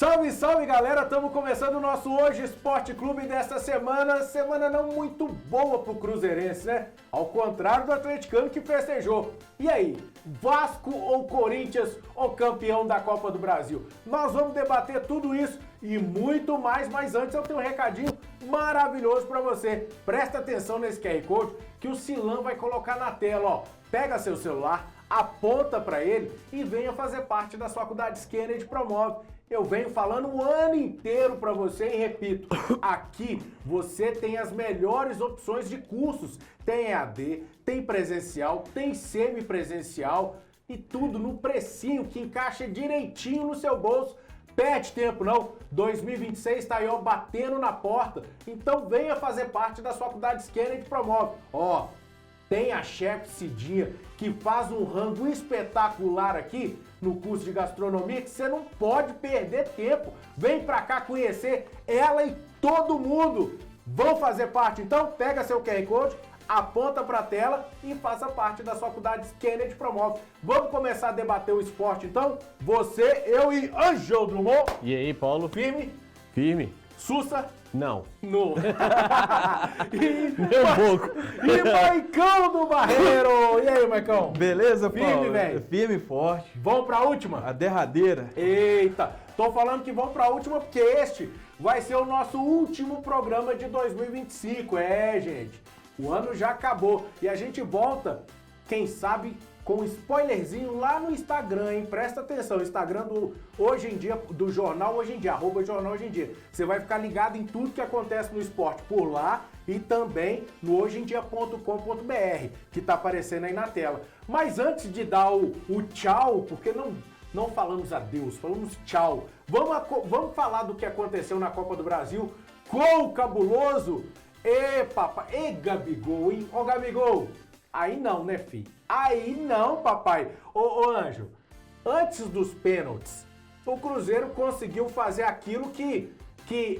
Salve, salve, galera! Estamos começando o nosso Hoje Esporte Clube desta semana. Semana não muito boa pro cruzeirense, né? Ao contrário do atleticano que festejou. E aí, Vasco ou Corinthians, o campeão da Copa do Brasil? Nós vamos debater tudo isso e muito mais, mas antes eu tenho um recadinho maravilhoso para você. Presta atenção nesse QR Code que o Silan vai colocar na tela, ó. Pega seu celular, aponta para ele e venha fazer parte das faculdades Kennedy Promove. Eu venho falando o ano inteiro para você e repito, aqui você tem as melhores opções de cursos. Tem EAD, tem presencial, tem semipresencial e tudo no precinho que encaixa direitinho no seu bolso. Perde tempo não, 2026 está aí ó, batendo na porta, então venha fazer parte das faculdades Kennedy Promove. Ó, tem a chefe Cidinha que faz um rango espetacular aqui no curso de gastronomia que você não pode perder tempo. Vem pra cá conhecer ela e todo mundo. Vão fazer parte então? Pega seu QR Code, aponta pra tela e faça parte das faculdades Kennedy Promove. Vamos começar a debater o esporte então? Você, eu e Ângelo Drummond. E aí, Paulo? Firme? Firme. Sussa? Não. No. Nem um pouco. E Maicão do Barreiro. E aí, Maicão? Beleza, Paulo? Firme, velho? Firme e forte. Vamos pra última? A derradeira. Eita, tô falando que vamos pra última porque este vai ser o nosso último programa de 2025. É, gente, o ano já acabou e a gente volta, quem sabe, com um spoilerzinho lá no Instagram, hein? Presta atenção, Instagram do Hoje em Dia, do Jornal Hoje em Dia, @Jornal Hoje em Dia. Você vai ficar ligado em tudo que acontece no esporte por lá e também no hojeendia.com.br, que tá aparecendo aí na tela. Mas antes de dar o tchau, porque não falamos adeus, falamos tchau. Vamos falar do que aconteceu na Copa do Brasil com o cabuloso Gabigol, hein? Ô, Gabigol, aí não, né, filho? Aí não, papai. Ô, Anjo, antes dos pênaltis, o Cruzeiro conseguiu fazer aquilo que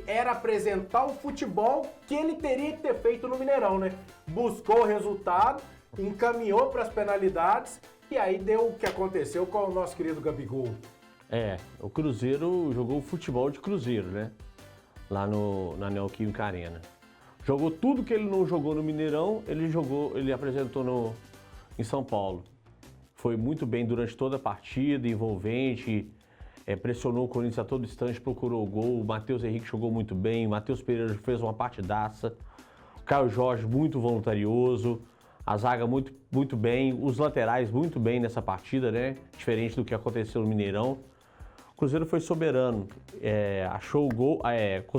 era apresentar o futebol que ele teria que ter feito no Mineirão, né? Buscou o resultado, encaminhou para as penalidades e aí deu o que aconteceu com o nosso querido Gabigol. O Cruzeiro jogou o futebol de Cruzeiro, né? Lá na Neoquímica Arena. Jogou tudo que ele não jogou no Mineirão, ele apresentou em São Paulo. Foi muito bem durante toda a partida, envolvente, pressionou o Corinthians a todo instante, procurou o gol. O Matheus Henrique jogou muito bem, o Matheus Pereira fez uma partidaça, o Caio Jorge muito voluntarioso, a zaga muito, muito bem, os laterais muito bem nessa partida, né? Diferente do que aconteceu no Mineirão. O Cruzeiro foi soberano, achou o gol,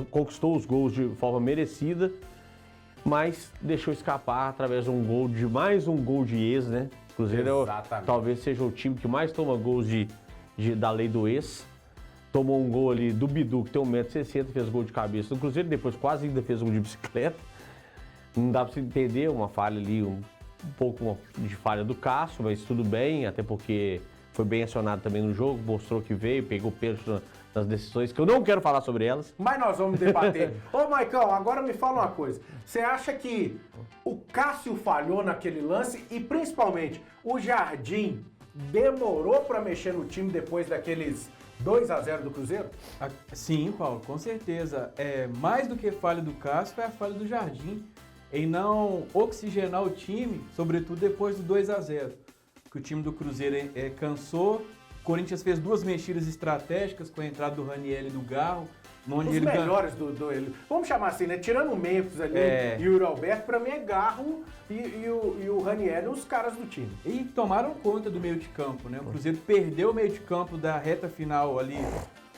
conquistou os gols de forma merecida, mas deixou escapar através de mais um gol de ex, né? O Cruzeiro talvez seja o time que mais toma gols da lei do ex. Tomou um gol ali do Bidu, que tem 1,60 m, fez gol de cabeça do Cruzeiro, depois quase ainda fez um gol de bicicleta. Não dá pra você entender, uma falha ali, um pouco de falha do Cássio, mas tudo bem, até porque foi bem acionado também no jogo, mostrou que veio, pegou pênalti nas decisões, que eu não quero falar sobre elas. Mas nós vamos debater. Ô, Maicão, agora me fala uma coisa. Você acha que o Cássio falhou naquele lance e, principalmente, o Jardim demorou para mexer no time depois daqueles 2-0 do Cruzeiro? Sim, Paulo, com certeza. Mais do que falha do Cássio, foi a falha do Jardim em não oxigenar o time, sobretudo depois do 2-0. Que o time do Cruzeiro cansou. O Corinthians fez duas mexidas estratégicas com a entrada do Raniel e do Garro. Os melhores do vamos chamar assim, né? Tirando o Memphis ali e o Yuri Alberto, pra mim é Garro e o Raniel os caras do time. E tomaram conta do meio de campo, né? O Cruzeiro perdeu o meio de campo da reta final ali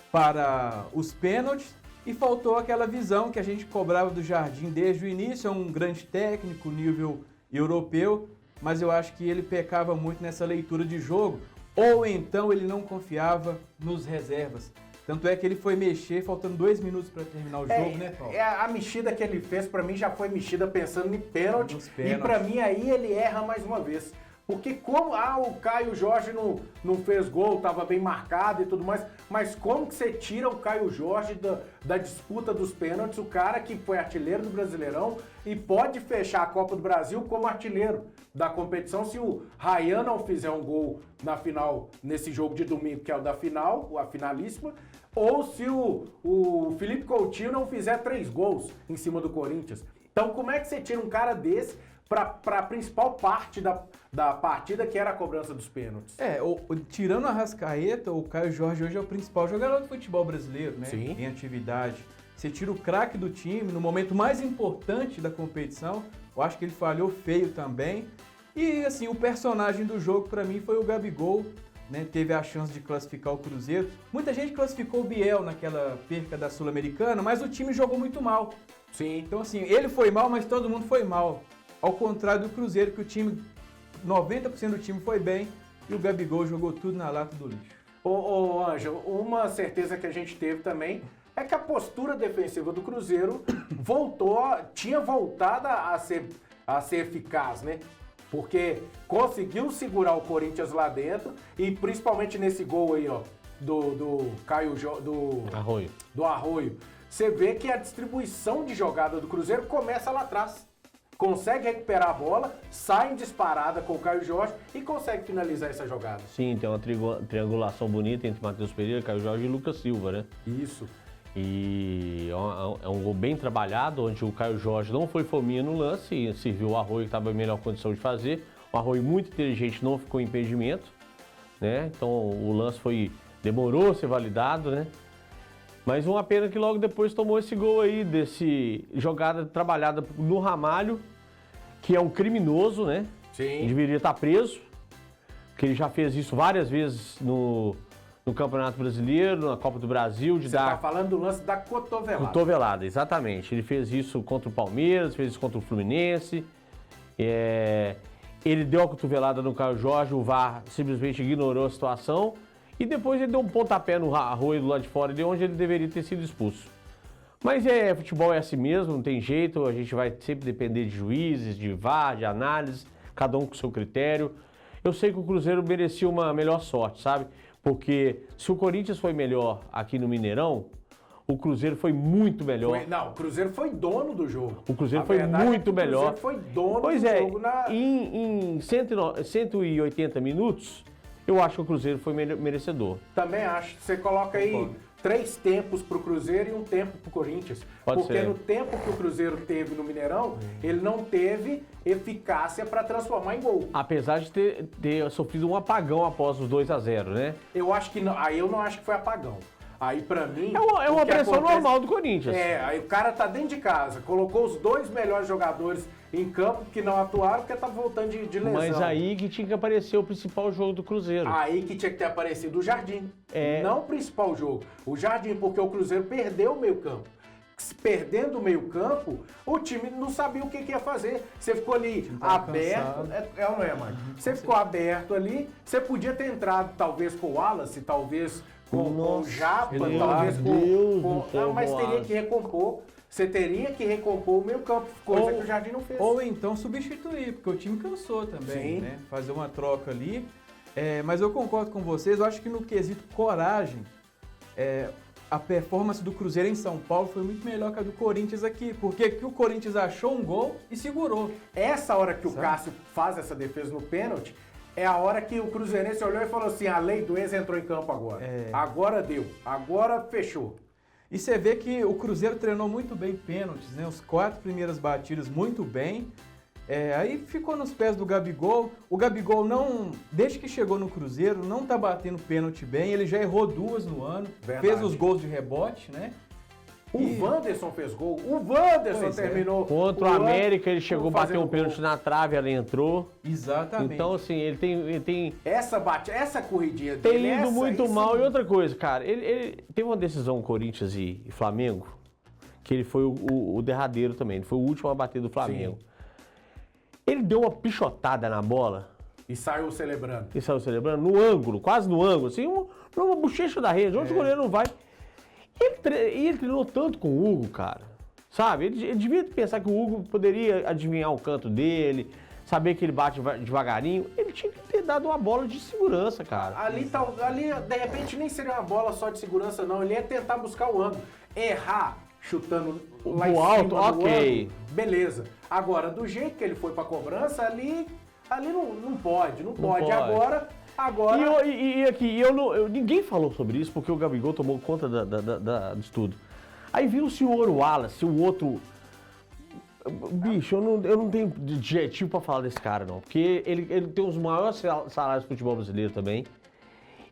para os pênaltis e faltou aquela visão que a gente cobrava do Jardim desde o início. É um grande técnico, nível europeu, mas eu acho que ele pecava muito nessa leitura de jogo, ou então ele não confiava nos reservas. Tanto é que ele foi mexer faltando 2 minutos para terminar o jogo, né, Paulo? A mexida que ele fez, pra mim, já foi mexida pensando em pênalti. E pra mim, aí ele erra mais uma vez. Porque como o Caio Jorge não fez gol, estava bem marcado e tudo mais, mas como que você tira o Caio Jorge da disputa dos pênaltis, o cara que foi artilheiro do Brasileirão e pode fechar a Copa do Brasil como artilheiro da competição se o Ryan não fizer um gol na final, nesse jogo de domingo, que é o da final, a finalíssima, ou se o Felipe Coutinho não fizer 3 gols em cima do Corinthians. Então como é que você tira um cara desse para a principal parte da partida, que era a cobrança dos pênaltis? Tirando a Arrascaeta, o Caio Jorge hoje é o principal jogador do futebol brasileiro, né? Sim. Em atividade. Você tira o craque do time no momento mais importante da competição. Eu acho que ele falhou feio também. E assim, o personagem do jogo para mim foi o Gabigol, né? Teve a chance de classificar o Cruzeiro. Muita gente classificou o Biel naquela perca da Sul-Americana, mas o time jogou muito mal. Sim. Então assim, ele foi mal, mas todo mundo foi mal. Ao contrário do Cruzeiro, que o time, 90% do time foi bem e o Gabigol jogou tudo na lata do lixo. Ô Ângelo, uma certeza que a gente teve também é que a postura defensiva do Cruzeiro tinha voltado a ser eficaz, né? Porque conseguiu segurar o Corinthians lá dentro e principalmente nesse gol aí, ó, do Arroio. do Arroio. Você vê que a distribuição de jogada do Cruzeiro começa lá atrás. Consegue recuperar a bola, sai em disparada com o Caio Jorge e consegue finalizar essa jogada. Sim, tem uma triangulação bonita entre Matheus Pereira, Caio Jorge e Lucas Silva, né? Isso. E é um gol bem trabalhado, onde o Caio Jorge não foi fominha no lance e serviu o Arroio que estava em melhor condição de fazer. O Arroio muito inteligente, não ficou em impedimento, né? Então o lance demorou a ser validado, né? Mas uma pena que logo depois tomou esse gol aí, desse jogada trabalhada no Ramalho, que é um criminoso, né? Sim. Deveria estar preso, que ele já fez isso várias vezes no Campeonato Brasileiro, na Copa do Brasil. Você tá falando do lance da cotovelada. Cotovelada, exatamente. Ele fez isso contra o Palmeiras, fez isso contra o Fluminense. Ele deu a cotovelada no Caio Jorge, o VAR simplesmente ignorou a situação. E depois ele deu um pontapé no Arroio do lado de fora, de onde ele deveria ter sido expulso. Mas futebol é assim mesmo, não tem jeito, a gente vai sempre depender de juízes, de VAR, de análise, cada um com o seu critério. Eu sei que o Cruzeiro merecia uma melhor sorte, sabe? Porque se o Corinthians foi melhor aqui no Mineirão, o Cruzeiro foi muito melhor. O Cruzeiro foi dono do jogo. O Cruzeiro foi muito melhor. O Cruzeiro foi dono do jogo. Em 180 minutos, eu acho que o Cruzeiro foi merecedor. Também acho. Você coloca aí 3 tempos pro Cruzeiro e um tempo pro Corinthians. Porque no tempo que o Cruzeiro teve no Mineirão, ele não teve eficácia para transformar em gol. Apesar de ter sofrido um apagão após os 2-0, né? Eu acho que não. Aí eu não acho que foi apagão. Aí pra mim... É uma pressão normal do Corinthians. Aí o cara tá dentro de casa, colocou os 2 melhores jogadores em campo que não atuaram porque tá voltando de lesão. Mas aí que tinha que aparecer o principal jogo do Cruzeiro. Aí que tinha que ter aparecido o Jardim. Não o principal jogo. O Jardim, porque o Cruzeiro perdeu o meio campo. Perdendo o meio campo, o time não sabia o que ia fazer. Você ficou ali aberto. Ou não é, mano? Você ficou aberto ali. Você podia ter entrado talvez com o Wallace, talvez com o Japa, talvez com... mas teria que recompor. Você teria que recompor o meio campo, coisa que o Jardim não fez. Ou então substituir, porque o time cansou também, né? Fazer uma troca ali. Mas eu concordo com vocês, eu acho que no quesito coragem, a performance do Cruzeiro em São Paulo foi muito melhor que a do Corinthians aqui, porque aqui o Corinthians achou um gol e segurou. Essa hora que o Cássio faz essa defesa no pênalti, é a hora que o Cruzeirense olhou e falou assim, a lei do ex entrou em campo agora. Agora deu, agora fechou. E você vê que o Cruzeiro treinou muito bem pênaltis, né? Os 4 primeiras batidas muito bem. Aí ficou nos pés do Gabigol. O Gabigol desde que chegou no Cruzeiro, não tá batendo pênalti bem. Ele já errou 2 no ano. Verdade. Fez os gols de rebote, né? O Wanderson fez gol. O Wanderson terminou. Contra o América, ele chegou a bater um pênalti na trave, ela entrou. Exatamente. Então, assim, ele tem essa corridinha tem dele. Tem ido muito mal. E outra coisa, cara, ele teve uma decisão Corinthians e Flamengo, que ele foi o derradeiro também. Ele foi o último a bater do Flamengo. Sim. Ele deu uma pichotada na bola. E saiu celebrando. No ângulo, quase no ângulo, assim, numa bochecha da rede, onde o goleiro não vai. Ele treinou tanto com o Hugo, cara. Sabe? Ele devia pensar que o Hugo poderia adivinhar o canto dele, saber que ele bate devagarinho. Ele tinha que ter dado uma bola de segurança, cara. Ali, de repente, nem seria uma bola só de segurança, não. Ele ia tentar buscar o ângulo. Errar chutando lá em alto, cima do ok. ângulo, beleza. Agora, do jeito que ele foi pra cobrança, ali não pode. pode. Agora... E aqui, ninguém falou sobre isso, porque o Gabigol tomou conta disso tudo. Aí viu o senhor Wallace, o outro... Bicho, eu não tenho adjetivo pra falar desse cara, não. Porque ele tem os maiores salários do futebol brasileiro também.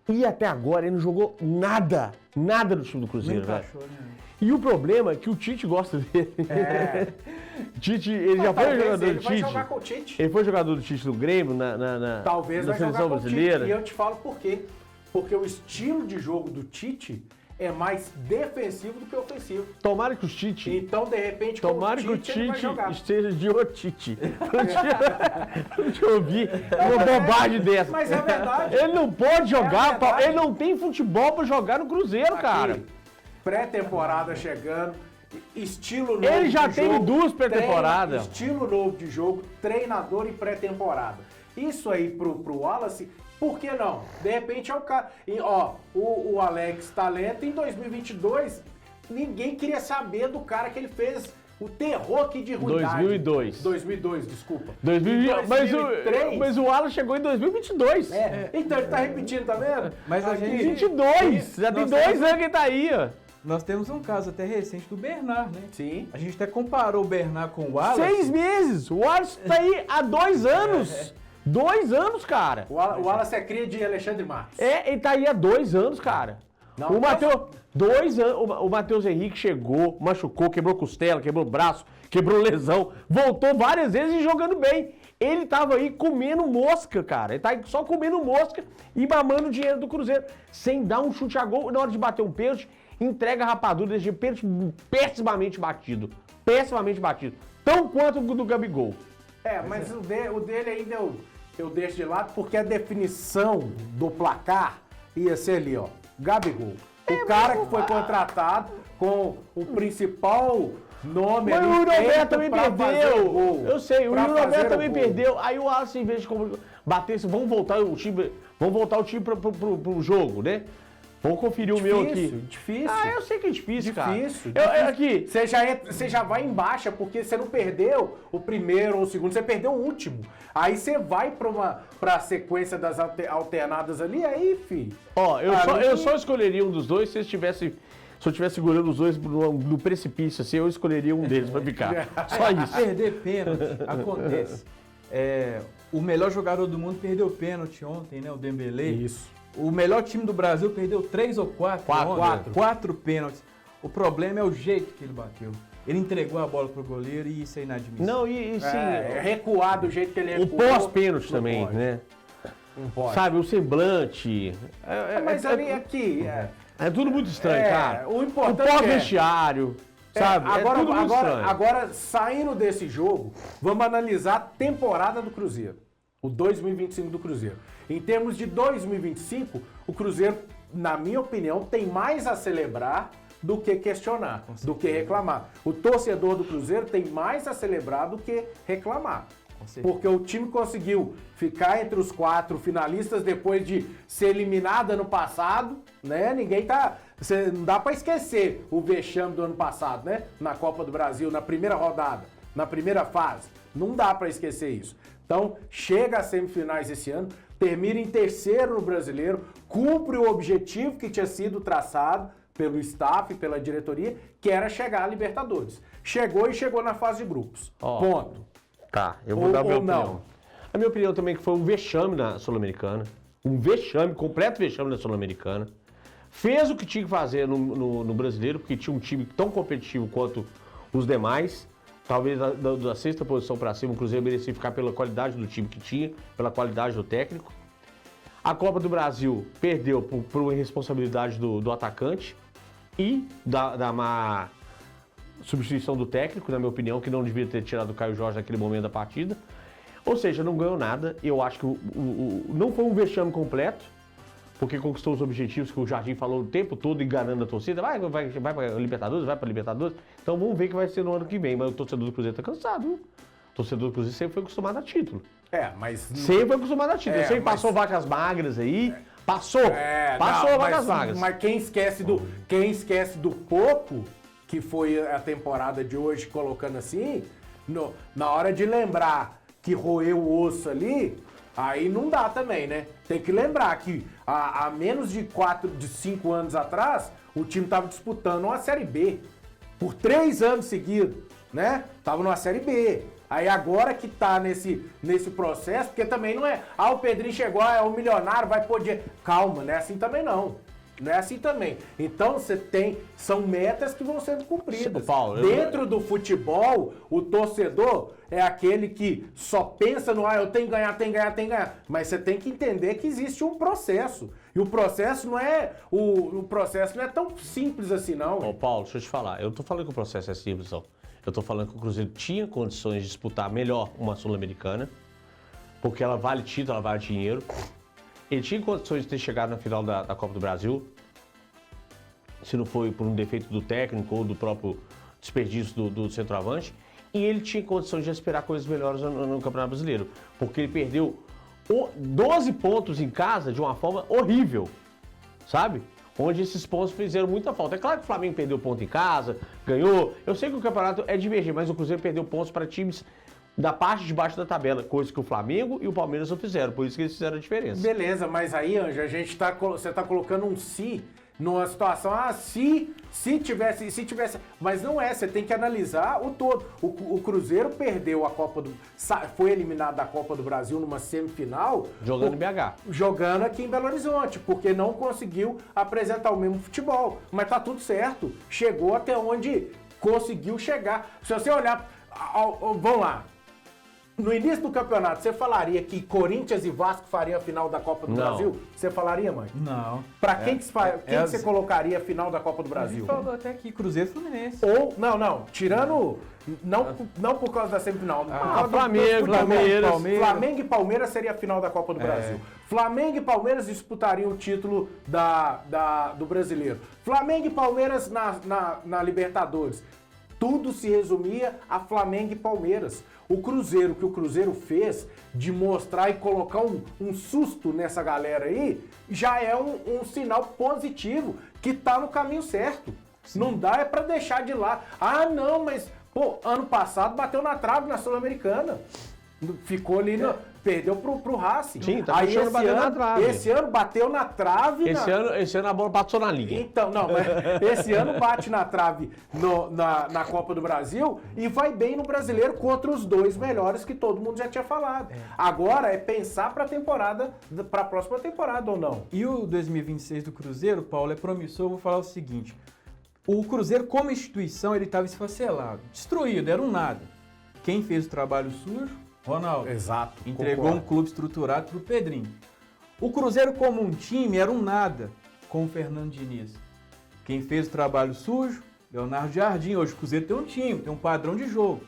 E até agora ele não jogou nada no time do Cruzeiro, velho. E o problema é que o Tite gosta dele. Tite, ele já foi jogador do Tite. Ele vai jogar com o Tite. Ele foi jogador do Tite do Grêmio Talvez na vai seleção jogar com brasileira. o Tite. E eu te falo por quê. Porque o estilo de jogo do Tite é mais defensivo do que ofensivo. Tomara que o Tite... Então, de repente, Tomara com que o Tite ele vai Tite jogar. esteja de otite. Não te ouvi uma bobagem dessa. Mas é verdade. Ele não pode jogar, verdade. ele não tem futebol pra jogar no Cruzeiro, cara. Aqui, pré-temporada chegando, estilo novo Ele já de teve jogo, duas pré-temporadas. Estilo novo de jogo, treinador e pré-temporada. Isso aí pro Wallace, por que não? De repente é o cara... E, ó, o Alex Talento, em 2022, ninguém queria saber do cara que ele fez o terror aqui de ruindade. 2002, desculpa. 2003, mas o Wallace chegou em 2022. Então ele tá repetindo, tá vendo? Mas a Aqui, gente... 22! Já tem 2 anos que ele tá aí, ó. Nós temos um caso até recente do Bernard, né? Sim. A gente até comparou o Bernard com o Wallace. 6 meses! O Wallace tá aí há 2 anos! 2 anos, cara! O Wallace é cria de Alexandre Marques. Ele tá aí há 2 anos, cara. Não, o Matheus... 2 anos, o Matheus Henrique chegou, machucou, quebrou costela, quebrou braço, quebrou lesão, voltou várias vezes e jogando bem. Ele tava aí comendo mosca, cara. Ele tá aí só comendo mosca e mamando o dinheiro do Cruzeiro. Sem dar um chute a gol, na hora de bater um pênalti, entrega a rapadura, deixa pênalti pessimamente batido. Pessimamente batido. Tão quanto o do Gabigol. Mas o dele ainda eu deixo de lado porque a definição do placar ia ser ali, ó. Gabigol. O cara que foi contratado com o principal nome. Mas o Yuri Alberto também perdeu. Eu sei, o Yuri Alberto também perdeu. Aí o Wallace, em vez de bater, vamos voltar o time pro jogo, né? Vamos conferir o meu aqui. Difícil. Eu sei que é difícil, cara. Difícil. Aqui. Você já vai em baixa, porque você não perdeu o primeiro ou o segundo, você perdeu o último. Aí você vai pra sequência das alternadas ali, aí, filho. Eu só escolheria um dos dois se eu estivesse segurando os dois no precipício, assim, eu escolheria um deles pra ficar. Só isso. Perder pênalti acontece. O melhor jogador do mundo perdeu pênalti ontem, né? O Dembélé. Isso. O melhor time do Brasil perdeu 3 ou 4. 4 pênaltis. O problema é o jeito que ele bateu. Ele entregou a bola pro goleiro e isso é inadmissível. Não, sim. Recuar do jeito que ele O recuou. pós-pênalti também, pode. né? Não pode. Sabe, o semblante. Mas ali aqui... É tudo muito estranho, cara. O importante pós-vestiário, sabe? Tudo muito estranho. Agora, saindo desse jogo, vamos analisar a temporada do Cruzeiro. O 2025 do Cruzeiro. Em termos de 2025, o Cruzeiro, na minha opinião, tem mais a celebrar do que questionar, do que reclamar. O torcedor do Cruzeiro tem mais a celebrar do que reclamar. Porque o time conseguiu ficar entre os 4 finalistas depois de ser eliminado ano passado, né? Não dá pra esquecer o vexame do ano passado, né? Na Copa do Brasil, na primeira rodada, na primeira fase. Não dá pra esquecer isso. Então, chega às semifinais esse ano, termina em terceiro no Brasileiro, cumpre o objetivo que tinha sido traçado pelo staff, pela diretoria, que era chegar à Libertadores. Chegou na fase de grupos. Ponto. Tá, eu vou dar a minha opinião. Não. A minha opinião também é que foi um vexame na Sul-Americana. Um vexame, completo vexame na Sul-Americana. Fez o que tinha que fazer no Brasileiro, porque tinha um time tão competitivo quanto os demais. Talvez da sexta posição para cima, o Cruzeiro merecia ficar pela qualidade do time que tinha, pela qualidade do técnico. A Copa do Brasil perdeu por irresponsabilidade do atacante e da má substituição do técnico, na minha opinião, que não devia ter tirado o Caio Jorge naquele momento da partida. Ou seja, não ganhou nada. Eu acho que não foi um vexame completo, porque conquistou os objetivos que o Jardim falou o tempo todo, enganando a torcida. Vai para Libertadores, vai para Libertadores. Então vamos ver o que vai ser no ano que vem. Mas o torcedor do Cruzeiro tá cansado, viu? O torcedor do Cruzeiro sempre foi acostumado a título. Mas... Sempre foi acostumado a título. Sempre passou vacas magras aí. Passou vacas magras. Mas quem esquece do pouco, que foi a temporada de hoje, colocando assim, na hora de lembrar que roeu o osso ali, aí não dá também, né? Tem que lembrar que há menos de 5 anos atrás, o time estava disputando uma Série B. Por 3 anos seguidos, né? Tava numa Série B. Aí agora que tá nesse processo, porque também não é, o Pedrinho chegou, é um milionário, vai poder... Calma, não é assim também não. Não é assim também. Então são metas que vão sendo cumpridas. Paulo, Dentro do futebol, o torcedor é aquele que só pensa no, eu tenho que ganhar, tenho que ganhar, tenho que ganhar. Mas você tem que entender que existe um processo. E o processo não é, o processo não é tão simples assim, não. Ô, Paulo, deixa eu te falar. Eu não tô falando que o processo é simples, não. Eu tô falando que o Cruzeiro tinha condições de disputar melhor uma Sul-Americana, porque ela vale título, ela vale dinheiro. Ele tinha condições de ter chegado na final da Copa do Brasil, se não foi por um defeito do técnico ou do próprio desperdício do centroavante, e ele tinha condições de esperar coisas melhores no Campeonato Brasileiro, porque ele perdeu 12 pontos em casa de uma forma horrível, sabe? Onde esses pontos fizeram muita falta. É claro que o Flamengo perdeu ponto em casa, ganhou. Eu sei que o campeonato é divergente, mas o Cruzeiro perdeu pontos para times da parte de baixo da tabela, coisa que o Flamengo e o Palmeiras não fizeram, por isso que eles fizeram a diferença. Beleza, mas aí, Anja, você tá colocando um se numa situação, se tivesse, mas não é, você tem que analisar o todo. O Cruzeiro perdeu foi eliminado da Copa do Brasil numa semifinal. Jogando em BH. Jogando aqui em Belo Horizonte, porque não conseguiu apresentar o mesmo futebol. Mas tá tudo certo, chegou até onde conseguiu chegar. Se você olhar, vamos lá. No início do campeonato, você falaria que Corinthians e Vasco fariam a final da Copa do Brasil? Você falaria, mãe? Não. Pra quem que você colocaria a final da Copa do Brasil? Falou até aqui, Cruzeiro e Fluminense. Ou, não, tirando, não por causa da semifinal. Flamengo e Palmeiras seria a final da Copa do Brasil. Flamengo e Palmeiras disputariam o título do Brasileiro. Flamengo e Palmeiras na Libertadores. Tudo se resumia a Flamengo e Palmeiras. O Cruzeiro, que o Cruzeiro fez de mostrar e colocar um susto nessa galera aí, já é um sinal positivo que tá no caminho certo. Sim. Não dá pra deixar de lá. Não, mas, ano passado bateu na trave na Sul-Americana. Ficou ali, perdeu pro Racing. Sim, tá deixando bater na trave. Esse ano bateu na trave. Esse ano a bola passou na linha. Então, mas esse ano bate na trave na Copa do Brasil e vai bem no Brasileiro contra os 2 melhores que todo mundo já tinha falado. Agora é pensar pra próxima temporada ou não. E o 2026 do Cruzeiro, Paulo, é promissor. Eu vou falar o seguinte. O Cruzeiro, como instituição, ele estava esfacelado, destruído, era um nada. Quem fez o trabalho sujo? Ronaldo. Exato. Entregou um clube estruturado pro Pedrinho. O Cruzeiro como um time era um nada com o Fernando Diniz. Quem fez o trabalho sujo? Leonardo Jardim. Hoje o Cruzeiro tem um time, tem um padrão de jogo.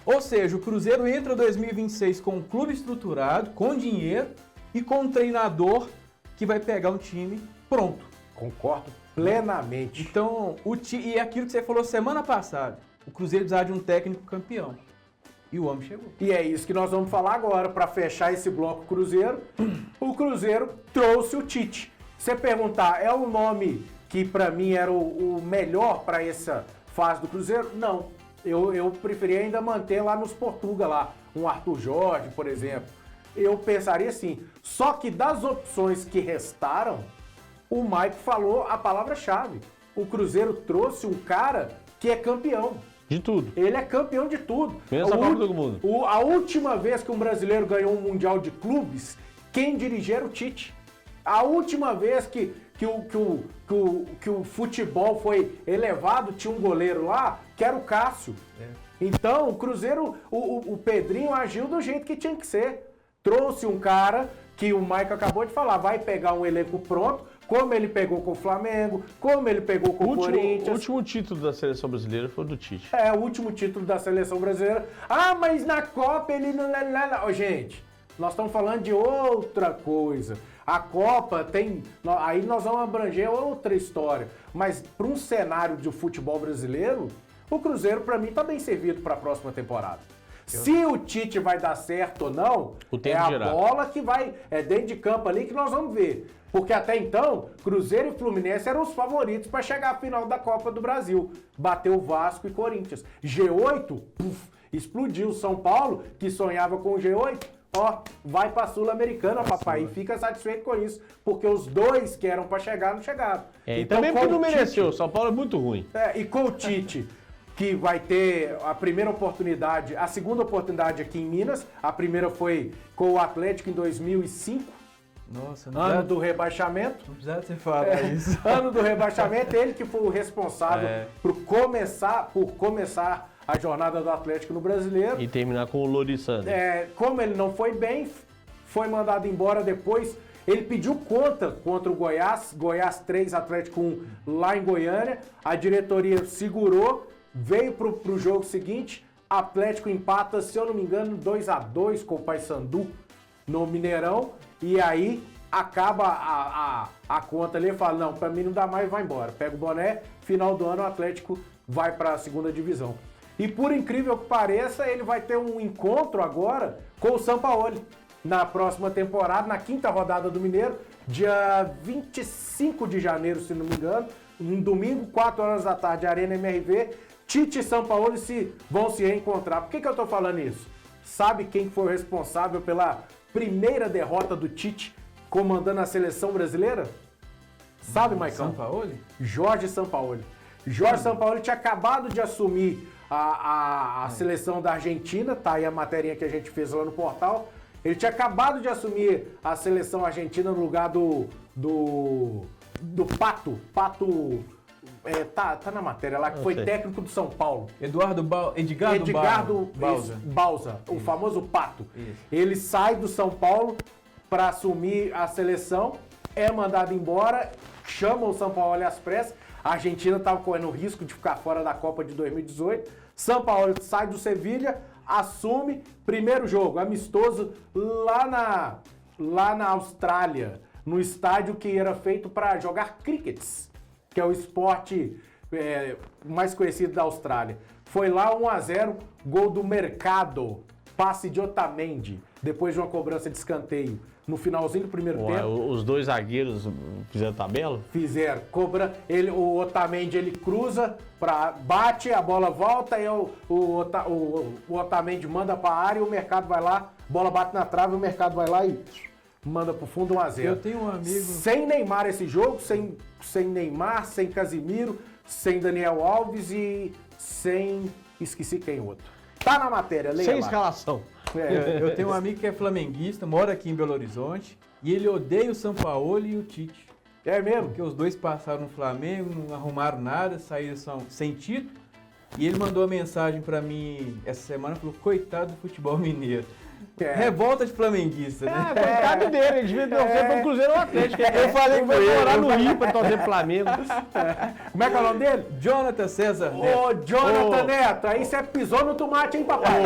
Ou seja, o Cruzeiro entra 2026 com um clube estruturado, com dinheiro e com um treinador que vai pegar um time pronto. Concordo plenamente. Então, e aquilo que você falou semana passada, o Cruzeiro precisava de um técnico campeão. E o homem chegou. E é isso que nós vamos falar agora, para fechar esse bloco Cruzeiro. O Cruzeiro trouxe o Tite. Você perguntar, é o nome que para mim era o melhor para essa fase do Cruzeiro? Não. Eu preferia ainda manter lá nos Portuga, lá, um Arthur Jorge, por exemplo. Eu pensaria assim. Só que das opções que restaram, o Mike falou a palavra-chave. O Cruzeiro trouxe um cara que é campeão. De tudo. Ele é campeão de tudo. Menos a Copa do Mundo. A última vez que um brasileiro ganhou um Mundial de Clubes, quem dirigia era o Tite. A última vez que o futebol foi elevado, tinha um goleiro lá, que era o Cássio. Então, o Cruzeiro, o Pedrinho agiu do jeito que tinha que ser. Trouxe um cara que o Mike acabou de falar, vai pegar um elenco pronto, como ele pegou com o Flamengo, como ele pegou com o Corinthians. O último título da Seleção Brasileira foi do Tite. O último título da Seleção Brasileira. Mas na Copa ele não... Gente, nós estamos falando de outra coisa. A Copa tem... Aí nós vamos abranger outra história. Mas para um cenário de futebol brasileiro, o Cruzeiro, para mim, está bem servido para a próxima temporada. Se o Tite vai dar certo ou não, é a bola que vai, é dentro de campo ali que nós vamos ver. Porque até então, Cruzeiro e Fluminense eram os favoritos para chegar à final da Copa do Brasil. Bateu Vasco e Corinthians. G8, explodiu. São Paulo, que sonhava com o G8, vai para a Sul-Americana, papai, e fica satisfeito com isso, porque os dois que eram para chegar não chegaram. Então, também porque não mereceu, o São Paulo é muito ruim. E com o Tite, que vai ter a primeira oportunidade, a segunda oportunidade aqui em Minas, a primeira foi com o Atlético em 2005, Nossa, ano do rebaixamento. Não precisava você falar isso. Ano do rebaixamento, ele que foi o responsável por começar a jornada do Atlético no Brasileiro. E terminar com o Lorissandro. Como ele não foi bem, foi mandado embora depois. Ele pediu conta contra o Goiás, Goiás 3, Atlético 1, lá em Goiânia. A diretoria segurou, veio pro jogo seguinte, Atlético empata, se eu não me engano, 2-2 com o Paysandu no Mineirão. E aí acaba a conta ali e fala, não, pra mim não dá mais, vai embora. Pega o boné, final do ano o Atlético vai pra segunda divisão. E por incrível que pareça, ele vai ter um encontro agora com o Sampaoli. Na próxima temporada, na quinta rodada do Mineiro, dia 25 de janeiro, se não me engano, um domingo, 4 horas da tarde, Arena MRV, Tite e Sampaoli vão se reencontrar. Por que eu tô falando isso? Sabe quem foi o responsável pela primeira derrota do Tite comandando a seleção brasileira? Sabe, Maicon? Sampaoli? Jorge Sampaoli. Jorge Sampaoli tinha acabado de assumir a seleção da Argentina, tá aí a materinha que a gente fez lá no portal. Ele tinha acabado de assumir a seleção argentina no lugar do Pato. Pato, tá na matéria lá, que foi técnico do São Paulo. Edgardo Bauza, o famoso Pato. Isso. Ele sai do São Paulo para assumir a seleção, é mandado embora, chama o São Paulo às pressas. A Argentina estava correndo o risco de ficar fora da Copa de 2018. São Paulo sai do Sevilha, assume, primeiro jogo, amistoso, lá na Austrália, no estádio que era feito para jogar crickets, que é o esporte mais conhecido da Austrália. Foi lá 1-0, gol do Mercado, passe de Otamendi, depois de uma cobrança de escanteio. No finalzinho do primeiro tempo. Os dois zagueiros fizeram tabela? Fizeram. O Otamendi ele cruza, bate, a bola volta, e o Otamendi manda para a área e o Mercado vai lá, bola bate na trave, o Mercado vai lá e manda pro fundo 1-0. Eu tenho um amigo... Sem Neymar esse jogo, sem Neymar, sem Casimiro, sem Daniel Alves e sem... Esqueci quem outro. Tá na matéria, leia sem lá. Escalação. Eu tenho um amigo que é flamenguista, mora aqui em Belo Horizonte, e ele odeia o Sampaoli e o Tite. É mesmo? Porque os dois passaram no Flamengo, não arrumaram nada, saíram sem título. E ele mandou uma mensagem pra mim essa semana, falou, coitado do futebol mineiro. Revolta de flamenguista, né? Coitado dele, ele devia torcer pro Cruzeiro ou Atlético. Eu falei que vai morar no Rio pra torcer pro Flamengo. Como é que é o nome dele? Jonathan César Neto. Ô, Jonathan Neto, aí você pisou no tomate, hein, papai?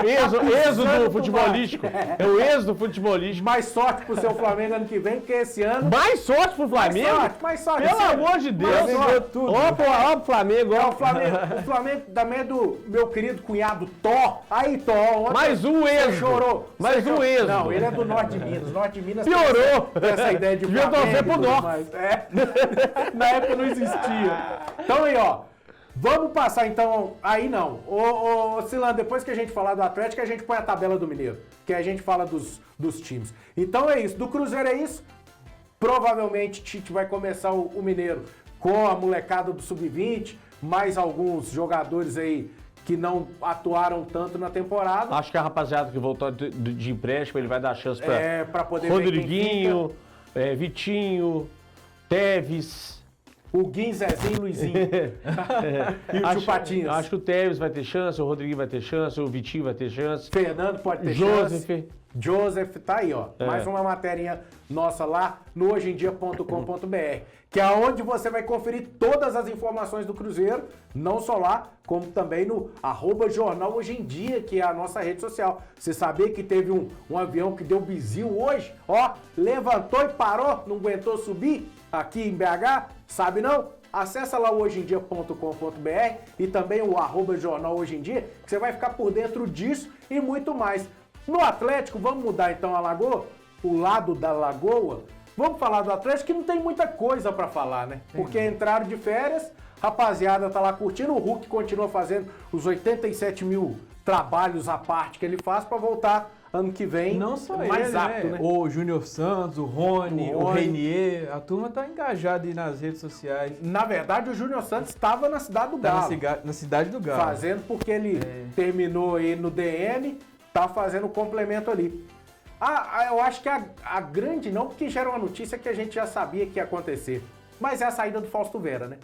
Êxodo futebolístico. É o êxodo futebolístico. Mais sorte pro seu Flamengo ano que vem, porque esse ano... Mais sorte pro Flamengo? Mais sorte. Pelo amor de Deus. Ó pro Flamengo, ó. O Flamengo também é do meu querido cunhado Thó. Aí, Thó. Mais um êxodo. Chorou. Mais um êxodo. Não, ele é do Norte de Minas. Norte de Minas piorou. Tem essa ideia de Flamengo. Devia torcer pro Norte. Na época não existia. Então aí, ó. Vamos passar então. Aí não. Ô Silano, depois que a gente falar do Atlético, a gente põe a tabela do Mineiro. Que a gente fala dos times. Então é isso. Do Cruzeiro é isso. Provavelmente Tite vai começar o Mineiro com a molecada do Sub-20, mais alguns jogadores aí que não atuaram tanto na temporada. Acho que a rapaziada que voltou de empréstimo, ele vai dar chance para poder Rodriguinho, Vitinho, Teves. O Guim, Zezinho e Luizinho. E o Chupatinhas. Acho que o Teves vai ter chance, o Rodriguinho vai ter chance, o Vitinho vai ter chance. Fernando pode ter chance. Joseph, tá aí, ó. Mais uma materinha nossa lá no hojeemdia.com.br, que é onde você vai conferir todas as informações do Cruzeiro, não só lá, como também no @jornal Hoje em Dia, que é a nossa rede social. Você sabia que teve um avião que deu bizil hoje? Ó, levantou e parou, não aguentou subir aqui em BH? Sabe não? Acessa lá o hojemdia.com.br e também o @jornal Hoje em Dia, que você vai ficar por dentro disso e muito mais. No Atlético, vamos mudar então a Lagoa, o lado da Lagoa. Vamos falar do Atlético, que não tem muita coisa pra falar, né? Porque entraram de férias, rapaziada tá lá curtindo, o Hulk continua fazendo os 87 mil trabalhos à parte que ele faz pra voltar ano que vem. Não só mais ele, apto, né? O Júnior Santos, o Rony, O o Rony. Renier, a turma tá engajada aí nas redes sociais. Na verdade, o Júnior Santos estava na cidade do Tá Galo. na cidade do Galo. Fazendo porque ele terminou aí no DM, tá fazendo o complemento ali. Eu acho que a grande não, porque já era uma notícia que a gente já sabia que ia acontecer. Mas é a saída do Fausto Vera, né?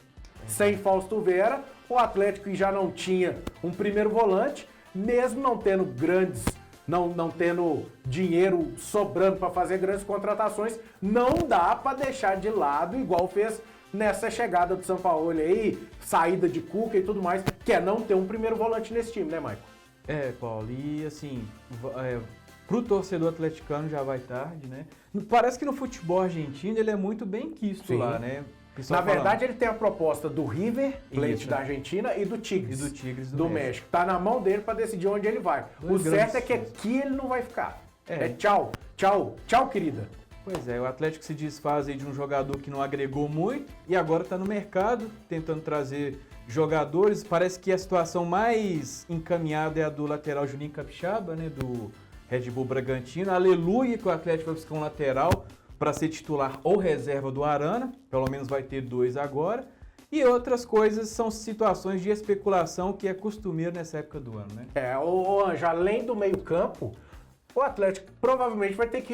Sem Fausto Vera, o Atlético já não tinha um primeiro volante, mesmo não tendo não tendo dinheiro sobrando para fazer grandes contratações, não dá para deixar de lado, igual fez nessa chegada do Sampaoli aí, saída de Cuca e tudo mais, que é não ter um primeiro volante nesse time, né, Maicon? Paulo, e assim, pro torcedor atleticano já vai tarde, né? Parece que no futebol argentino ele é muito bem quisto Sim. lá, né? Na verdade, ele tem a proposta do River Plate Isso. da Argentina e do Tigres, E do Tigres do México. Tá na mão dele para decidir onde ele vai. Dois O grandes certo é que times. aqui ele não vai ficar. É. É tchau, tchau, tchau, querida. Pois é, o Atlético se desfaz aí de um jogador que não agregou muito e agora está no mercado tentando trazer jogadores. Parece que a situação mais encaminhada é a do lateral Juninho Capixaba, né, do Red Bull Bragantino. Aleluia que o Atlético vai buscar um lateral para ser titular ou reserva do Arana, pelo menos vai ter 2 agora. E outras coisas são situações de especulação que é costumeiro nessa época do ano, né? Ô Anjo, além do meio-campo, o Atlético provavelmente vai ter que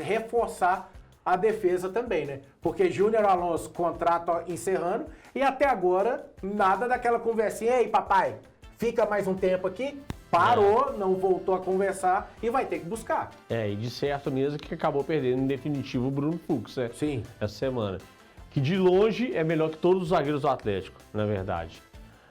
reforçar a defesa também, né? Porque Júnior Alonso, contrato encerrando, e até agora, nada daquela conversinha. Ei, papai, fica mais um tempo aqui? Parou, não voltou a conversar e vai ter que buscar. E de certo mesmo que acabou perdendo em definitivo o Bruno Fux, né? Sim. Essa semana. Que de longe é melhor que todos os zagueiros do Atlético, na verdade.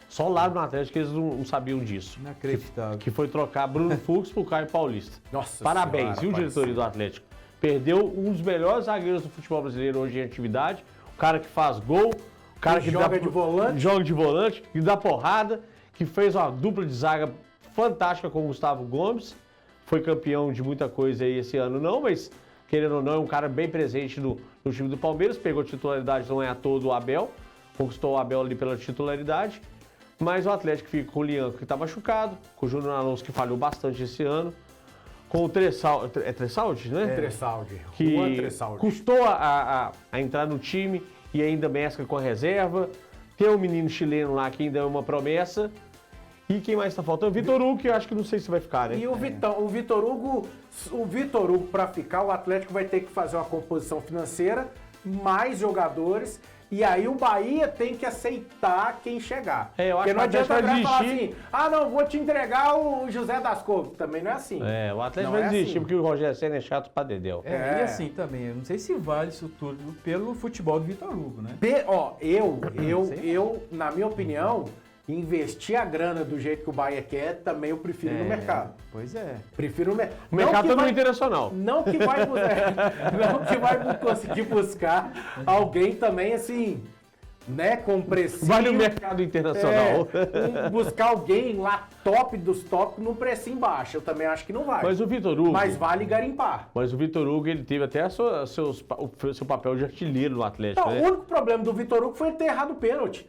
Só lá no Atlético que eles não sabiam disso. Inacreditável. Que foi trocar Bruno Fux por Caio Paulista. Nossa Parabéns, senhora, viu, diretoria do Atlético? Perdeu um dos melhores zagueiros do futebol brasileiro hoje em atividade. O cara que faz gol, o cara que joga de volante. joga de volante, que dá porrada, que fez uma dupla de zaga fantástica com o Gustavo Gomes. Foi campeão de muita coisa aí esse ano não, mas querendo ou não, é um cara bem presente no time do Palmeiras. Pegou titularidade, não é à toa do Abel. Conquistou o Abel ali pela titularidade. Mas o Atlético fica com o Lianco, que está machucado, com o Júnior Alonso, que falhou bastante esse ano, com o Tressaldi, Tressaldi, né? Tressaldi. Juan Que Tressaldi. custou a entrar no time e ainda mescla com a reserva. Tem um menino chileno lá que ainda é uma promessa. E quem mais está faltando? O Vitor Hugo, que eu acho que não sei se vai ficar, né? E o Vitor Hugo, para ficar, o Atlético vai ter que fazer uma composição financeira, mais jogadores, e aí o Bahia tem que aceitar quem chegar. Eu acho Porque não que o Atlético adianta vai virar e falar desistir. assim, não, vou te entregar o José das Couves. Também não é assim. O Atlético Não vai é desistir, assim. porque o Rogério Senna é chato pra dedéu. E assim também, eu não sei se vale isso tudo pelo futebol do Vitor Hugo, né? Eu, na minha opinião, investir a grana do jeito que o Bahia quer, também eu prefiro no mercado. Pois é. Prefiro no mercado. O mercado tá no internacional. Não que vai conseguir buscar alguém também assim, né, com precinho. Vai no mercado internacional. Buscar alguém lá top dos top num precinho baixo. Eu também acho que não vai. Mas o Vitor Hugo... Mas vale garimpar. Mas o Vitor Hugo, ele teve até o seu papel de artilheiro no Atlético, Não, né? o único problema do Vitor Hugo foi ele ter errado o pênalti.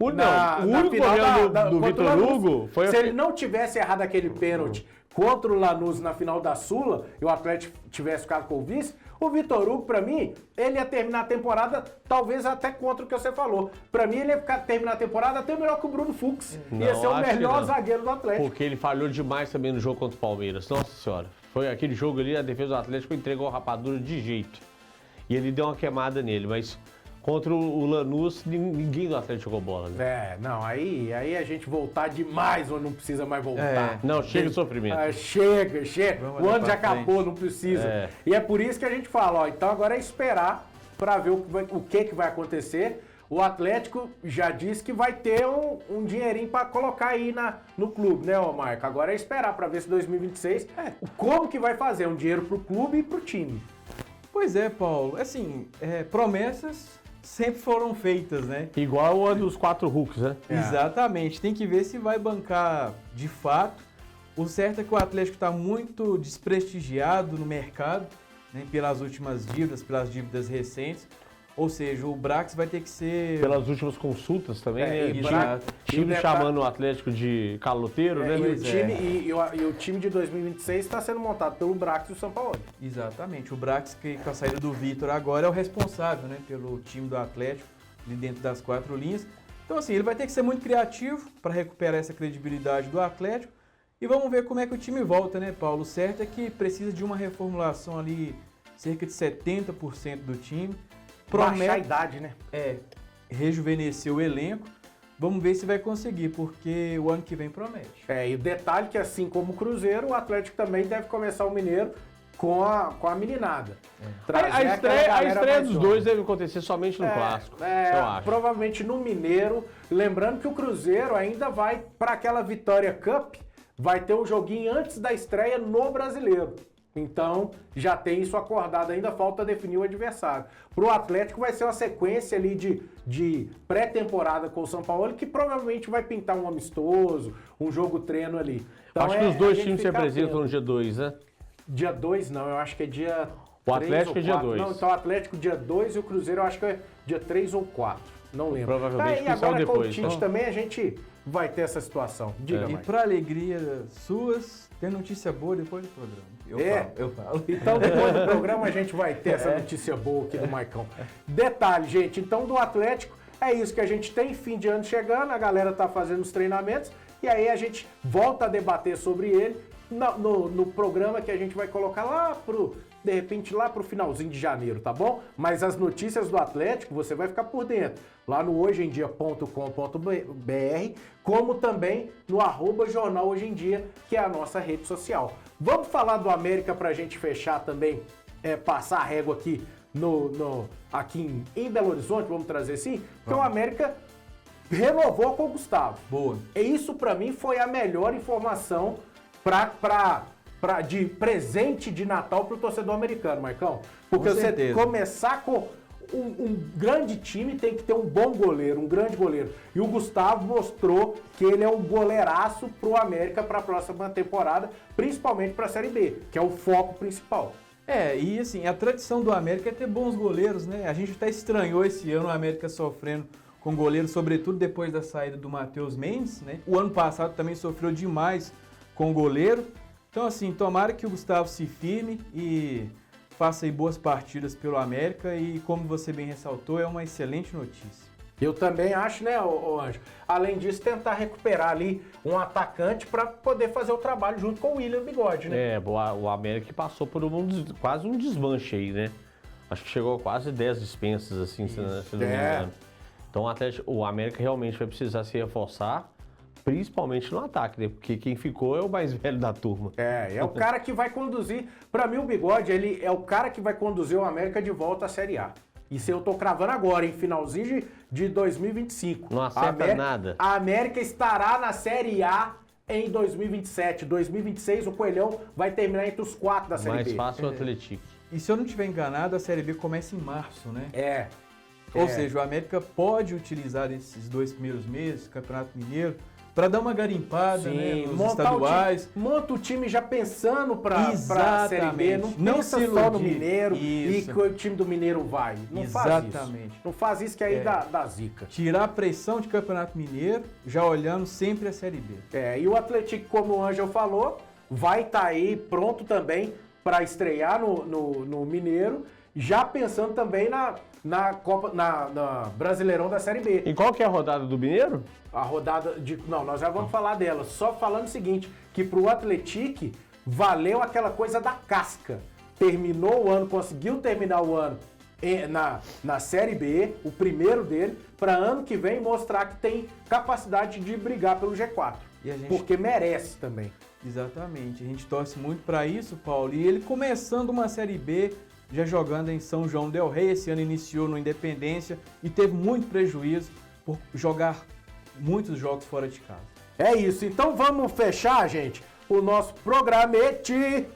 O único problema do contra o Vitor Lanús. Hugo foi... Se ele não tivesse errado aquele pênalti contra o Lanús na final da Sula e o Atlético tivesse ficado com o vice, o Vitor Hugo, pra mim, ele ia terminar a temporada talvez até contra o que você falou. Pra mim, ele ia terminar a temporada até melhor que o Bruno Fux. Ia ser o acho que melhor não. zagueiro do Atlético. Porque ele falhou demais também no jogo contra o Palmeiras. Nossa senhora. Foi aquele jogo ali, a defesa do Atlético entregou a rapadura de jeito. E ele deu uma queimada nele, mas contra o Lanús, ninguém do Atlético jogou bola, né? Aí a gente voltar demais ou não precisa mais voltar. Não, chega de sofrimento. Chega. Vamos O olhar ano já pra frente. acabou, não precisa. É. E é por isso que a gente fala, então agora é esperar para ver o que vai acontecer. O Atlético já disse que vai ter um dinheirinho para colocar aí no clube, né, ô Marco? Agora é esperar para ver se 2026, como que vai fazer um dinheiro pro clube e pro time. Pois é, Paulo. Assim, promessas sempre foram feitas, né? Igual a dos 4 Hulks, né? Exatamente. Tem que ver se vai bancar de fato. O certo é que o Atlético está muito desprestigiado no mercado, né, pelas últimas dívidas, pelas dívidas recentes. Ou seja, o Brax vai ter que ser... Pelas últimas consultas também, né? Time e chamando o Atlético de caloteiro, né? E o time de 2026 está sendo montado pelo Brax e o São Paulo. Exatamente. O Brax, que com a saída do Vitor agora, é o responsável, né, pelo time do Atlético, ali dentro das 4 linhas. Então, assim, ele vai ter que ser muito criativo para recuperar essa credibilidade do Atlético. E vamos ver como é que o time volta, né, Paulo? O certo é que precisa de uma reformulação ali, cerca de 70% do time. Baixar a idade, né? Rejuvenescer o elenco. Vamos ver se vai conseguir, porque o ano que vem promete. E o detalhe é que, assim como o Cruzeiro, o Atlético também deve começar o Mineiro com a meninada. A estreia dos dois deve acontecer somente no Clássico, eu acho. Provavelmente no Mineiro. Lembrando que o Cruzeiro ainda vai para aquela Vitória Cup, vai ter um joguinho antes da estreia no Brasileiro. Então, já tem isso acordado, ainda falta definir o adversário. Para o Atlético vai ser uma sequência ali de pré-temporada com o São Paulo, que provavelmente vai pintar um amistoso, um jogo treino ali. Então, acho que os dois times se apresentam no dia 2, né? Dia 2 não, eu acho que é dia 3 o Atlético ou 4. É dia 2. Não, então o Atlético dia 2 e o Cruzeiro eu acho que é dia 3 ou 4. Não lembro. Provavelmente e agora depois, com o Tite também a gente vai ter essa situação. Diga, E para alegria suas, tem notícia boa depois do programa. Eu falo. Então depois do programa a gente vai ter essa notícia boa aqui do Maicon. Detalhe, gente, então do Atlético é isso que a gente tem, fim de ano chegando, a galera tá fazendo os treinamentos e aí a gente volta a debater sobre ele no programa que a gente vai colocar lá de repente lá pro finalzinho de janeiro, tá bom? Mas as notícias do Atlético você vai ficar por dentro, lá no hojeemdia.com.br, como também no @Jornal Hoje em Dia, que é a nossa rede social. Vamos falar do América pra gente fechar também, passar a régua aqui aqui em Belo Horizonte, vamos trazer assim, porque o América renovou com o Gustavo. Boa. E isso pra mim foi a melhor informação de presente de Natal pro torcedor americano, Marcão. Porque você começar com um grande time tem que ter um bom goleiro, um grande goleiro. E o Gustavo mostrou que ele é um goleiraço pro América para a próxima temporada, principalmente para a Série B, que é o foco principal. E assim, a tradição do América é ter bons goleiros, né? A gente até estranhou esse ano o América sofrendo com goleiro, sobretudo depois da saída do Matheus Mendes, né? O ano passado também sofreu demais com o goleiro. Então, assim, tomara que o Gustavo se firme e faça aí boas partidas pelo América e, como você bem ressaltou, é uma excelente notícia. Eu também acho, né, Anjo? Além disso, tentar recuperar ali um atacante para poder fazer o trabalho junto com o William Bigode, né? O América passou por quase um desmanche aí, né? Acho que chegou a quase 10 dispensas, assim, se não me engano. Então, o América realmente vai precisar se reforçar, principalmente no ataque, né? Porque quem ficou é o mais velho da turma. É o cara que vai conduzir. Pra mim, o Bigode, ele é o cara que vai conduzir o América de volta à Série A. Isso eu tô cravando agora, em finalzinho de 2025. Não acerta nada. A América estará na Série A em 2027. 2026, o Coelhão vai terminar entre os 4 da Série B. Mais fácil o Atlético. E se eu não estiver enganado, a Série B começa em março, né? Ou seja, o América pode utilizar esses 2 primeiros meses, Campeonato Mineiro, para dar uma garimpada, né, nos estaduais. Monta o time já pensando para a Série B, não pensa só no Mineiro e que o time do Mineiro vai. Não faz isso. Não faz isso que aí dá zica. Tirar a pressão de Campeonato Mineiro, já olhando sempre a Série B. E o Atlético, como o Ângelo falou, vai estar aí pronto também para estrear no Mineiro, já pensando também na Brasileirão da Série B. E qual que é a rodada do Mineiro? A rodada nós já vamos falar dela. Só falando o seguinte, que pro Atlético valeu aquela coisa da casca. Terminou o ano, conseguiu terminar o ano na Série B, o primeiro dele, para ano que vem mostrar que tem capacidade de brigar pelo G4. Porque merece também. Exatamente. A gente torce muito para isso, Paulo. E ele começando uma Série B, já jogando em São João del Rei, esse ano iniciou no Independência e teve muito prejuízo por jogar muitos jogos fora de casa. É isso, então vamos fechar, gente, o nosso programete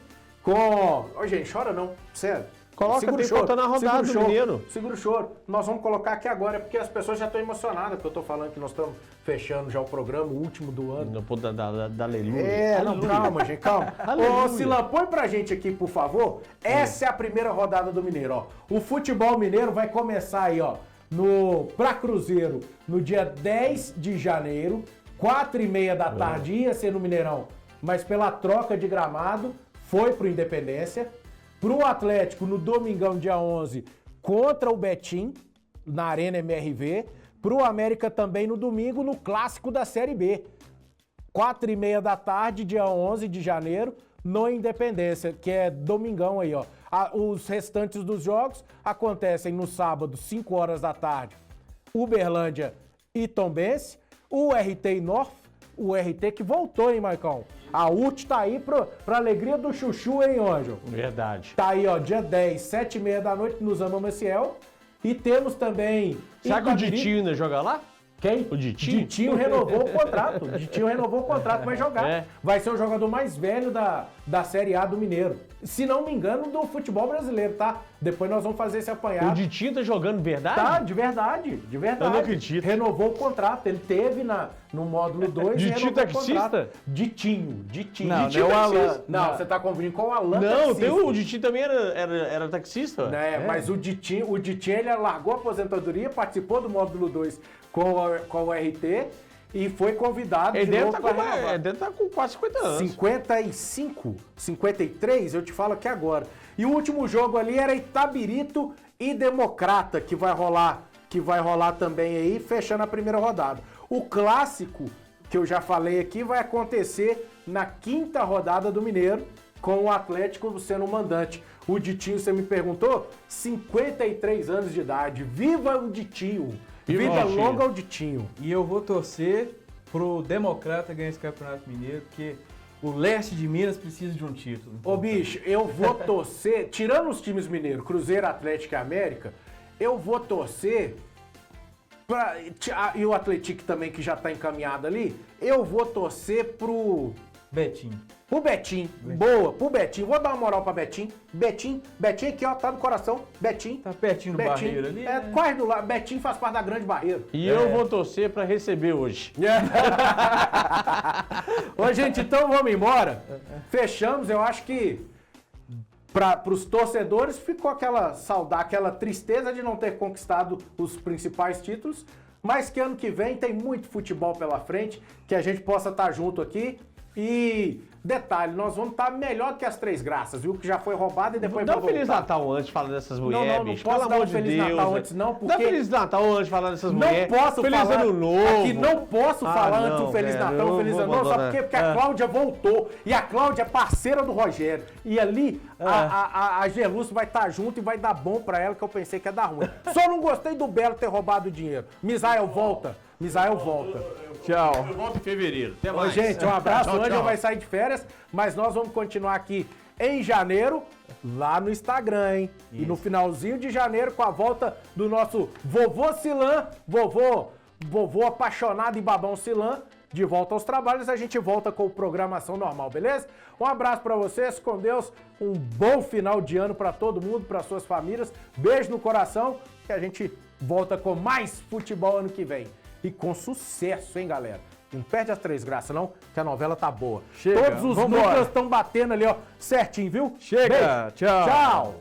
com... Gente, chora não, sério. Coloca, Segura tem o choro, faltando a rodada do Mineiro. Segura o choro. Nós vamos colocar aqui agora, porque as pessoas já estão emocionadas, porque eu tô falando que nós estamos fechando já o programa, o último do ano. No ponto da aleluia. Não, Aleluia. calma, gente, calma. Aleluia. Ô, Silan, põe pra gente aqui, por favor. Essa é a primeira rodada do Mineiro, ó. O futebol mineiro vai começar aí, ó, pra Cruzeiro, no dia 10 de janeiro, 4h30 da tarde, ia ser no Mineirão, mas pela troca de gramado, foi pro Independência. Pro Atlético, no domingão, dia 11, contra o Betim, na Arena MRV. Pro América também no domingo, no Clássico da Série B. 4h30 da tarde, dia 11 de janeiro, no Independência, que é domingão aí, ó. Os restantes dos jogos acontecem no sábado, 5 horas da tarde, Uberlândia e Tombense, o RT e North, o RT que voltou, hein, Maicon? A UT tá aí pra alegria do chuchu, hein, Ângelo? Verdade. Tá aí, ó, dia 10, 7h30 da noite, no Zama Maciel. E temos também... Será que o Itabiri- Ditinho ainda joga lá? Quem? O Ditinho? Ditinho renovou o contrato. O Ditinho renovou o contrato, vai jogar. É. Vai ser o jogador mais velho da Série A do Mineiro. Se não me engano, do futebol brasileiro, tá? Depois nós vamos fazer esse apanhado. O Ditinho tá jogando verdade? Tá, de verdade, de verdade. Eu não acredito. Renovou o contrato. Ele teve no módulo 2 e Ditinho renovou o taxista? contrato. Ditinho. Não, Ditinho não é o taxista. Alan. Não, você tá confundindo com o Alan Não, taxista. o Ditinho também era taxista. Né? Mas o Ditinho, ele largou a aposentadoria, participou do módulo 2 com o RT e foi convidado Ele de deve novo estar pra renovar. com quase 50 anos. 55, 53, eu te falo aqui agora. E o último jogo ali era Itabirito e Democrata, que vai rolar também aí, fechando a primeira rodada. O clássico, que eu já falei aqui, vai acontecer na 5ª rodada do Mineiro, com o Atlético sendo o mandante. O Ditinho, você me perguntou, 53 anos de idade. Viva o Ditinho! Viva Vida o Ditinho. longa ao Ditinho! E eu vou torcer pro Democrata ganhar esse Campeonato Mineiro, porque o leste de Minas precisa de um título. Ô bicho, eu vou torcer, tirando os times mineiros, Cruzeiro, Atlético e América, eu vou torcer e o Atlético também, que já tá encaminhado ali, eu vou torcer pro Betinho. Betim. Boa, pro Betim. Vou dar uma moral pra Betim. Betim aqui, ó, tá no coração. Betim. Tá pertinho do Barreiro ali. É, né? quase do lado. Betim faz parte da Grande Barreira. E eu vou torcer pra receber hoje. Ô, gente, então vamos embora. Fechamos, eu acho que para os torcedores ficou aquela saudade, aquela tristeza de não ter conquistado os principais títulos, mas que ano que vem tem muito futebol pela frente, que a gente possa estar junto aqui. E detalhe, nós vamos estar melhor que as Três Graças, viu? Que já foi roubado e depois Dá vai um Feliz voltar. Natal antes falando dessas Não, mulheres, não bicho. posso Pelo dar amor um de Feliz Deus. Natal antes não, Dá porque... Feliz Natal antes falando dessas mulheres. Não posso Feliz falar Ano Novo. aqui, não posso falar antes um Feliz velho, Natal, um eu Feliz vou Ano Novo, sabe por quê? Porque a Cláudia voltou, e a Cláudia é parceira do Rogério, e ali a Gelúcio vai estar junto e vai dar bom pra ela, que eu pensei que ia dar ruim. Só não gostei do Belo ter roubado o dinheiro. Misael volta. Tchau. Eu volto em fevereiro. Até Ô, mais. gente, um abraço. Tchau, O Ângelo tchau. vai sair de férias, mas nós vamos continuar aqui em janeiro, lá no Instagram, hein? E no finalzinho de janeiro, com a volta do nosso vovô Silan, vovô apaixonado e babão Silan, de volta aos trabalhos, a gente volta com programação normal, beleza? Um abraço pra vocês, com Deus, um bom final de ano pra todo mundo, pra suas famílias, beijo no coração, que a gente volta com mais futebol ano que vem. E com sucesso, hein, galera? Não perde as Três Graças, não, que a novela tá boa. Chega, Todos os vambora. números estão batendo ali, ó, certinho, viu? Chega, Beijo. tchau. Tchau.